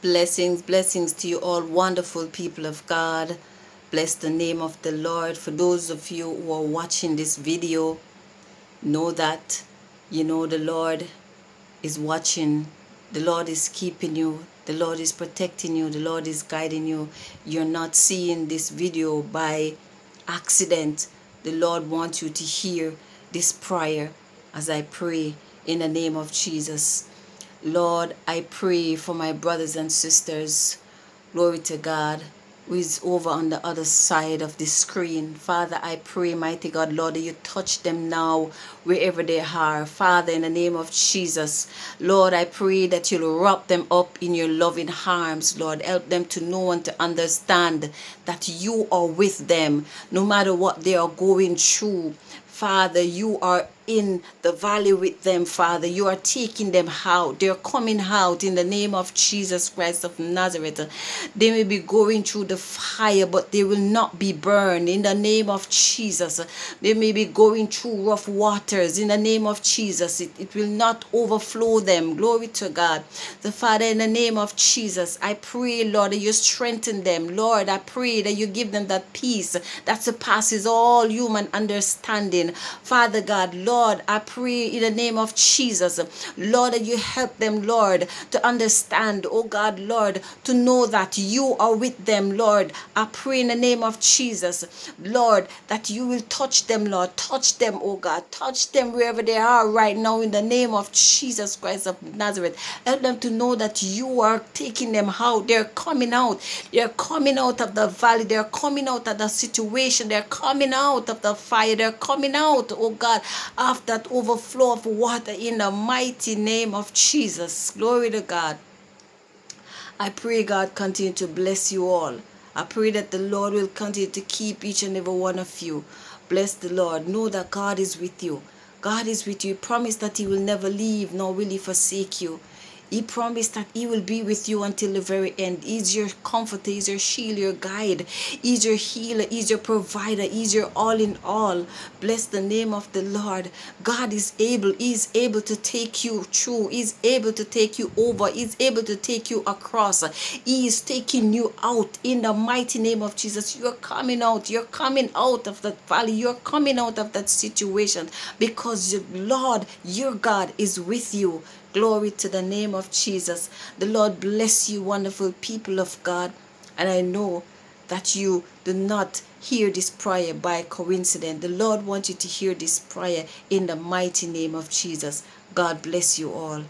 Blessings, blessings to you all, wonderful people of God. Bless the name of the Lord. For those of you who are watching this video, know that you know the Lord is watching. The Lord is keeping you. The Lord is protecting you. The Lord is guiding you. You're not seeing this video by accident. The Lord wants you to hear this prayer as I pray in the name of Jesus. Lord, I pray for my brothers and sisters, glory to God, who is over on the other side of the screen. Father, I pray, mighty God, Lord, that you touch them now wherever they are. Father, in the name of Jesus, Lord, I pray that you'll wrap them up in your loving arms, Lord. Help them to know and to understand that you are with them, no matter what they are going through. Father, you are in the valley with them, Father. You are taking them out. They're coming out in the name of Jesus Christ of Nazareth. They may be going through the fire, but they will not be burned in the name of Jesus. They may be going through rough waters in the name of Jesus. It will not overflow them. Glory to God. The Father, in the name of Jesus, I pray, Lord, that you strengthen them. Lord, I pray that you give them that peace that surpasses all human understanding. Father God, Lord, I pray in the name of Jesus, Lord, that you help them, Lord, to understand, oh God, Lord, to know that you are with them, Lord. I pray in the name of Jesus, Lord, that you will touch them, Lord. Touch them, oh God. Touch them wherever they are right now in the name of Jesus Christ of Nazareth. Help them to know that you are taking them out. They're coming out. They're coming out of the valley. They're coming out of the situation. They're coming out of the fire. They're coming out, oh God, of that overflow of water in the mighty name of Jesus. Glory to God. I pray God continue to bless you all. I pray that the Lord will continue to keep each and every one of you. Bless the Lord. Know that God is with you. God is with you. He promised that he will never leave nor will he forsake you. He promised that he will be with you until the very end. He's your comforter, he's your shield, your guide, he's your healer, he's your provider, he's your all in all. Bless the name of the Lord. God is able, he's able to take you through, he's able to take you over, he's able to take you across. He is taking you out in the mighty name of Jesus. You're coming out of that valley, you're coming out of that situation because your Lord, your God is with you. Glory to the name of Jesus. The Lord bless you, wonderful people of God. And I know that you do not hear this prayer by coincidence. The Lord wants you to hear this prayer in the mighty name of Jesus. God bless you all.